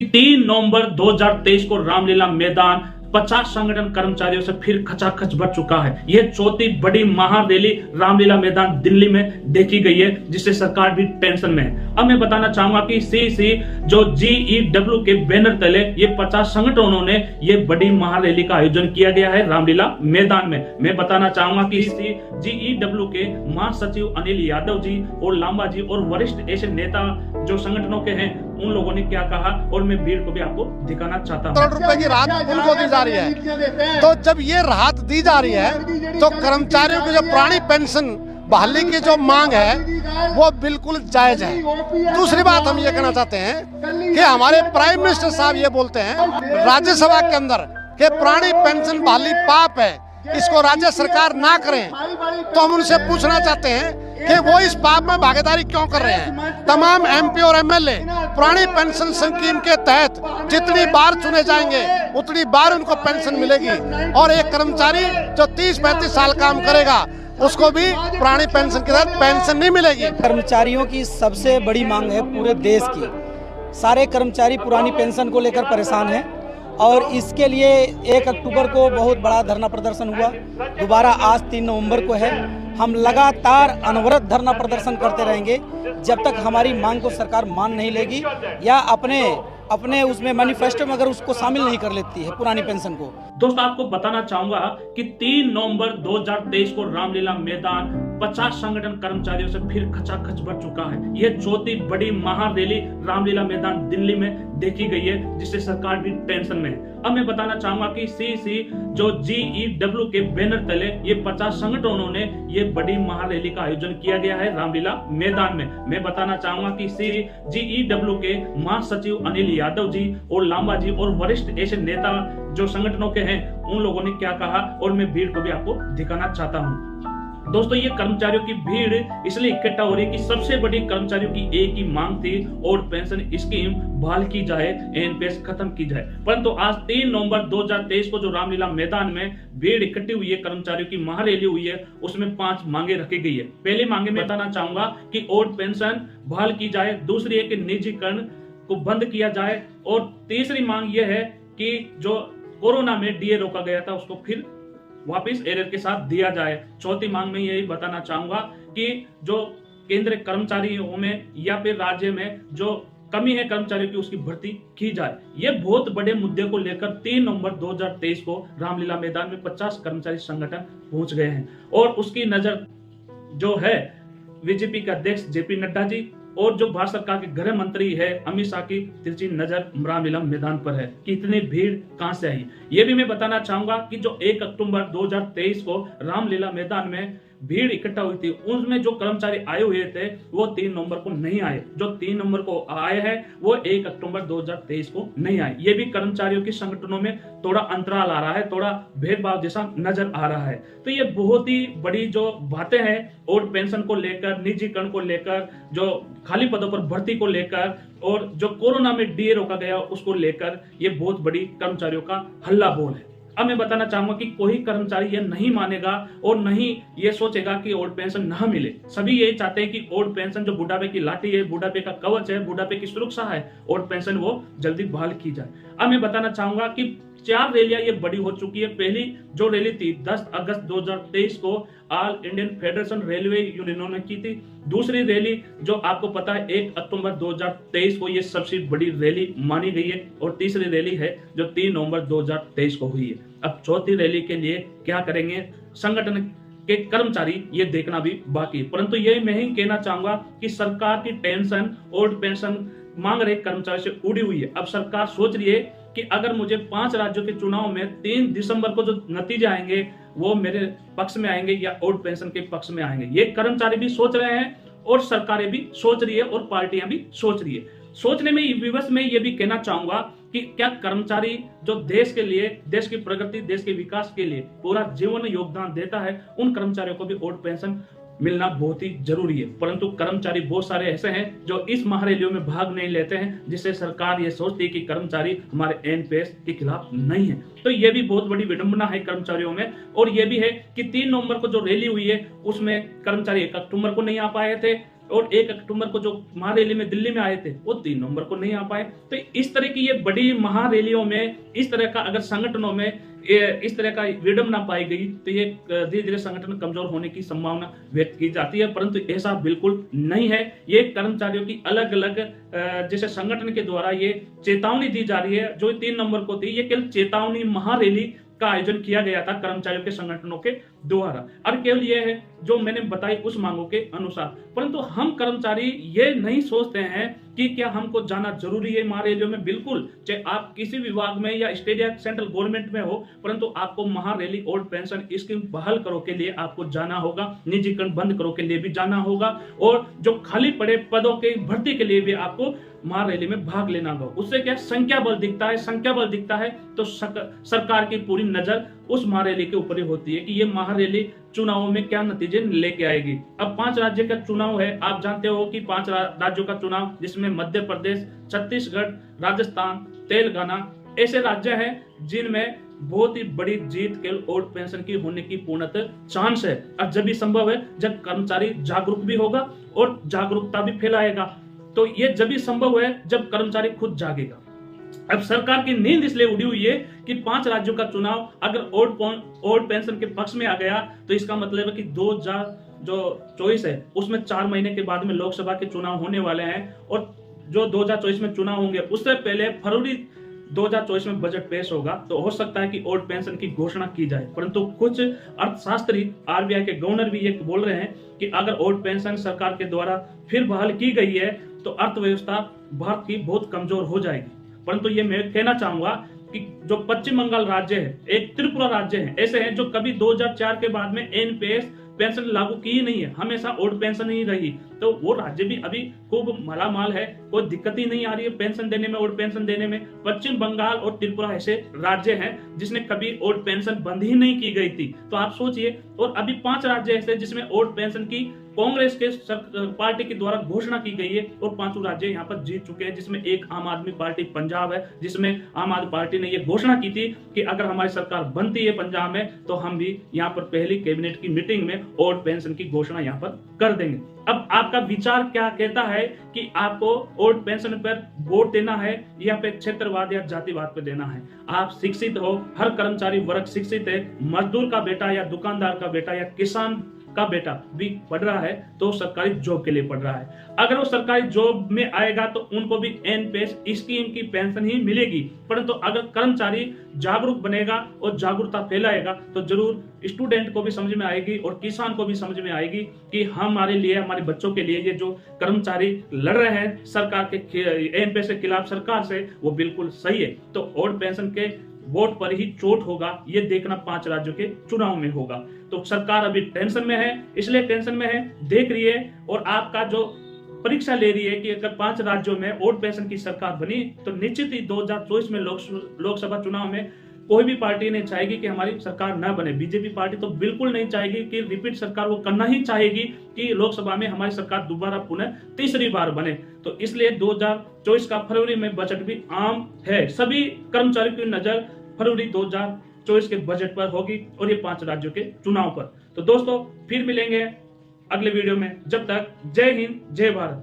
3 नवंबर 2023 को रामलीला मैदान 50 संगठन कर्मचारियों से फिर खचाखच भर चुका है। यह चौथी बड़ी महारैली रामलीला मैदान दिल्ली में देखी गई है, जिससे सरकार भी टेंशन में है। अब मैं बताना चाहूंगा कि सीसी जो GEW के बैनर तले ये 50 संगठनों ने ये बड़ी महारैली का आयोजन किया गया है रामलीला मैदान में। मैं बताना चाहूंगा कि GEW के महासचिव अनिल यादव जी और लांबा जी और वरिष्ठ ऐसे नेता जो संगठनों के हैं, उन लोगों ने क्या कहा और मैं भीड़ को भी आपको दिखाना चाहता हूँ। करोड़ रुपए की राहत उनको दी जा रही है, तो जब ये राहत दी जा रही है तो कर्मचारियों की जो पुरानी पेंशन बहाली की जो मांग है वो बिल्कुल जायज है। दूसरी बात हम ये कहना चाहते हैं कि हमारे प्राइम मिनिस्टर साहब ये बोलते हैं राज्यसभा के अंदर कि पुरानी पेंशन बहाली पाप है, इसको राज्य सरकार ना करें। तो हम उनसे पूछना चाहते हैं कि वो इस पाप में भागीदारी क्यों कर रहे हैं। तमाम MP और MLA पुरानी पेंशन स्कीम के तहत जितनी बार चुने जाएंगे उतनी बार उनको पेंशन मिलेगी, और एक कर्मचारी जो 30-35 साल काम करेगा उसको भी पुरानी पेंशन के तहत पेंशन नहीं मिलेगी। कर्मचारियों की सबसे बड़ी मांग है पूरे देश की। सारे कर्मचारी पुरानी पेंशन को लेकर परेशान हैं और इसके लिए 1 अक्टूबर को बहुत बड़ा धरना प्रदर्शन हुआ। दोबारा आज 3 नवंबर को है। हम लगातार अनवरत धरना प्रदर्शन करते रहेंगे जब तक हमारी मांग को सरकार मान नहीं लेगी या अपने उसमें मैनिफेस्टो में अगर उसको शामिल नहीं कर लेती है पुरानी पेंशन को। दोस्तों, आपको बताना चाहूंगा कि 3 नवंबर 2023 को रामलीला मैदान 50 संगठन कर्मचारियों से फिर खचाखच भर चुका है। यह चौथी बड़ी महारैली रामलीला मैदान दिल्ली में देखी गई है, जिससे सरकार भी टेंशन में है। अब मैं बताना चाहूंगा कि सीसी जो GEW के बैनर तले ये 50 संगठनों ने ये बड़ी महारैली का आयोजन किया गया है रामलीला मैदान में। मैं बताना चाहूंगा कि GEW के महासचिव अनिल यादव जी और लांबा जी और वरिष्ठ ऐसे नेता जो संगठनों के हैं, उन लोगों ने क्या कहा और मैं भीड़ को भी आपको दिखाना चाहता हूँ। दोस्तों, ये कर्मचारियों की भीड़ इसलिए इकट्ठा हो रही है कि सबसे बड़ी कर्मचारियों की एक ही मांग थी, और पेंशन स्कीम बहाल की जाए, NPS खत्म की जाए। परंतु आज 3 नवंबर 2023 को जो रामलीला मैदान में भीड़ इकट्ठी हुई है, कर्मचारियों की महारैली हुई है, उसमें 5 मांगे रखी गई है। पहली मांगे में बताना चाहूंगा कि ओल्ड पेंशन बहाल की जाए, दूसरी है कि निजीकरण को बंद किया जाए, और तीसरी मांग यह है कि जो कोरोना में DA रोका गया था उसको फिर वापिस एरर के साथ दिया जाए। चौथी मांग में यही बताना चाहूंगा कि जो केंद्रीय कर्मचारियों में या फिर राज्य में जो कमी है कर्मचारियों की, उसकी भर्ती की जाए। ये बहुत बड़े मुद्दे को लेकर 3 नवंबर 2023 को रामलीला मैदान में 50 कर्मचारी संगठन पहुंच गए हैं, और उसकी नजर जो है BJP के अध्यक्ष JP नड्डा जी और जो भारत सरकार के गृह मंत्री है अमित शाह की तिरछी नजर रामलीला मैदान पर है कि इतनी भीड़ कहां से आई। ये भी मैं बताना चाहूंगा कि जो 1 अक्टूबर 2023 को रामलीला मैदान में भीड़ इकट्ठा हुई थी, उसमें जो कर्मचारी आए हुए थे वो 3 नवंबर को नहीं आए। जो 3 नवंबर को आए हैं वो 1 अक्टूबर 2023 को नहीं आए। ये भी कर्मचारियों के संगठनों में थोड़ा अंतराल आ रहा है, थोड़ा भेदभाव जैसा नजर आ रहा है। तो ये बहुत ही बड़ी जो बातें हैं ओल्ड पेंशन को लेकर, निजीकरण को लेकर, जो खाली पदों पर भर्ती को लेकर, और जो कोरोना में DA रोका गया उसको लेकर, ये बहुत बड़ी कर्मचारियों का हल्ला बोल है। अब मैं बताना चाहूंगा कि कोई कर्मचारी ये नहीं मानेगा और नहीं ये सोचेगा कि ओल्ड पेंशन ना मिले। सभी यही चाहते हैं कि ओल्ड पेंशन जो बुढ़ापे की लाठी है, बुढ़ापे का कवच है, बुढ़ापे की सुरक्षा है, ओल्ड पेंशन वो जल्दी बहाल की जाए। अब मैं बताना चाहूंगा कि 4 रैलियां ये बड़ी हो चुकी है। पहली जो रैली थी 10 अगस्त 2023 को ऑल इंडियन फेडरेशन रेलवे यूनियनों ने की थी। दूसरी रैली जो आपको पता है 1 अक्टूबर 2023 को ये सबसे बड़ी रैली मानी गई है, और तीसरी रैली है जो 3 नवंबर 2023 को हुई है। अब चौथी रैली के लिए क्या करेंगे संगठन के कर्मचारी, ये देखना भी बाकी है। परंतु ये मैं ही कहना चाहूंगा कि सरकार की टेंशन ओल्ड पेंशन मांग रहे कर्मचारी से उड़ी हुई है। अब सरकार सोच रही है कि अगर मुझे 5 राज्यों के चुनाव में 3 दिसंबर को जो नतीजे आएंगे वो मेरे पक्ष में आएंगे या ओल्ड पेंशन के पक्ष में आएंगे। ये कर्मचारी भी सोच रहे हैं और सरकारें भी सोच रही है और पार्टियां भी सोच रही है। सोचने में विवश में ये भी कहना चाहूंगा कि क्या कर्मचारी जो देश के लिए, देश की प्रगति, देश के विकास के लिए पूरा जीवन योगदान देता है, उन कर्मचारियों को भी ओल्ड पेंशन मिलना बहुत ही जरूरी है। परंतु कर्मचारी बहुत सारे ऐसे हैं जो इस महारैलियों में भाग नहीं लेते हैं, जिससे सरकार ये सोचती है कि कर्मचारी हमारे NPS के खिलाफ नहीं है। तो ये भी बहुत बड़ी विडंबना है कर्मचारियों में। और ये भी है कि 3 नवंबर को जो रैली हुई है उसमें कर्मचारी 1 अक्टूबर को नहीं आ पाए थे, और 1 अक्टूबर को जो महारैली में दिल्ली में आए थे वो 3 नवंबर को नहीं आ पाए। तो इस तरह की ये बड़ी महारैलियों में इस तरह का अगर संगठनों में इस तरह का विडंबना पाई गई तो ये धीरे धीरे संगठन कमजोर होने की संभावना व्यक्त की जाती है, परंतु ऐसा बिल्कुल नहीं है। ये कर्मचारियों की अलग अलग जैसे संगठन के द्वारा ये चेतावनी दी जा रही है। जो 3 नवंबर को थी ये केवल चेतावनी महारैली का आयोजन किया गया था कर्मचारियों के संगठनों के द्वारा, और केवल ये है जो मैंने बताई उस मांगों के अनुसार। परंतु हम कर्मचारी ये नहीं सोचते हैं कि क्या हमको जाना जरूरी है महारैलियों में। बिल्कुल, चाहे आप किसी विभाग में या स्टेट या सेंट्रल गवर्नमेंट में हो, परंतु आपको महारैली ओल्ड पेंशन स्कीम बहाल करो के लिए आपको जाना होगा, निजीकरण बंद करो के लिए भी जाना होगा, और जो खाली पड़े पदों के भर्ती के लिए भी आपको महारैली में भाग लेना होगा। उससे क्या संख्या बल दिखता है, संख्या बल दिखता है तो सरकार की पूरी नजर उस महारैली के ऊपर ही होती है कि ये महारैली चुनावों में क्या नतीजे लेके आएगी। अब 5 राज्य का चुनाव है, आप जानते हो कि 5 राज्यों का चुनाव, जिसमें मध्य प्रदेश, छत्तीसगढ़, राजस्थान, तेलंगाना ऐसे राज्य हैं जिनमें बहुत ही बड़ी जीत के ओल्ड पेंशन की होने की पूर्णतः चांस है। अब जब भी संभव है जब कर्मचारी जागरूक भी होगा और जागरूकता भी फैलाएगा, तो ये जब भी संभव है जब कर्मचारी खुद जागेगा। अब सरकार की नींद इसलिए उड़ी हुई है कि 5 राज्यों का चुनाव अगर ओल्ड पेंशन के पक्ष में आ गया तो इसका मतलब है कि 2024 है उसमें 4 महीने के बाद में लोकसभा के चुनाव होने वाले हैं, और जो 2024 में चुनाव होंगे उससे पहले फरवरी 2024 में बजट पेश होगा, तो हो सकता है कि ओल्ड पेंशन की घोषणा की जाए। परंतु कुछ अर्थशास्त्री आरबीआई के गवर्नर भी ये बोल रहे हैं कि अगर ओल्ड पेंशन सरकार के द्वारा फिर बहाल की गई है तो अर्थव्यवस्था भारत की बहुत कमजोर हो जाएगी। परंतु ये मैं कहना चाहूंगा कि जो पश्चिम बंगाल राज्य है, एक त्रिपुरा राज्य है, ऐसे हैं जो कभी 2004 के बाद में एनपीएस पेंशन लागू की ही नहीं है, हमेशा ओल्ड पेंशन ही रही, तो वो राज्य भी अभी खूब मालामाल है, कोई दिक्कत ही नहीं आ रही है पेंशन देने में, ओल्ड पेंशन देने में। पश्चिम बंगाल और त्रिपुरा ऐसे राज्य हैं जिसने कभी ओल्ड पेंशन बंद ही नहीं की गई थी, तो आप सोचिए। और अभी 5 राज्य ऐसे जिसमें ओल्ड पेंशन की कांग्रेस के पार्टी के द्वारा घोषणा की गई है, और 5 राज्य यहाँ पर जीत चुके हैं, जिसमें एक आम आदमी पार्टी पंजाब है, जिसमें आम आदमी पार्टी ने ये घोषणा की थी कि अगर हमारी सरकार बनती है पंजाब में तो हम भी यहाँ पर पहली कैबिनेट की मीटिंग में ओल्ड पेंशन की घोषणा यहाँ पर कर देंगे। अब आपका विचार क्या कहता है कि आपको ओल्ड पेंशन पर वोट देना है या पे क्षेत्रवाद या जातिवाद पर देना है? आप शिक्षित हो, हर कर्मचारी वर्ग शिक्षित है, मजदूर का बेटा या दुकानदार का बेटा या किसान का बेटा भी पढ़ रहा है तो सरकारी जॉब के लिए पढ़ रहा है। अगर वो सरकारी जॉब में आएगा तो उनको भी एनपीएस स्कीम की पेंशन ही मिलेगी। परंतु अगर कर्मचारी जागरूक बनेगा और जागरूकता फैलाएगा तो जरूर स्टूडेंट को भी समझ में आएगी और किसान को भी समझ में आएगी कि हमारे लिए, हमारे बच्चों के लिए ये जो कर्मचारी लड़ रहे हैं सरकार के एनपीएस के खिलाफ सरकार से, वो बिल्कुल सही है। तो ओल्ड पेंशन के वोट पर ही चोट होगा, ये देखना 5 राज्यों के चुनाव में होगा। तो सरकार अभी टेंशन में है, इसलिए टेंशन में है, देख रही है और आपका जो परीक्षा ले रही है कि अगर 5 राज्यों में ओल्ड पेंशन की सरकार बनी तो निश्चित ही 2024 में लोकसभा चुनाव में कोई भी पार्टी नहीं चाहेगी कि हमारी सरकार न बने। बीजेपी पार्टी तो बिल्कुल नहीं चाहेगी कि रिपीट सरकार, वो करना ही चाहेगी कि लोकसभा में हमारी सरकार दोबारा पुनः तीसरी बार बने। तो इसलिए 2024 का फरवरी में बजट भी आम है। सभी कर्मचारियों की नजर फरवरी 2024 के बजट पर होगी और ये 5 राज्यों के चुनाव पर। तो दोस्तों फिर मिलेंगे अगले वीडियो में, जब तक जय हिंद जय भारत।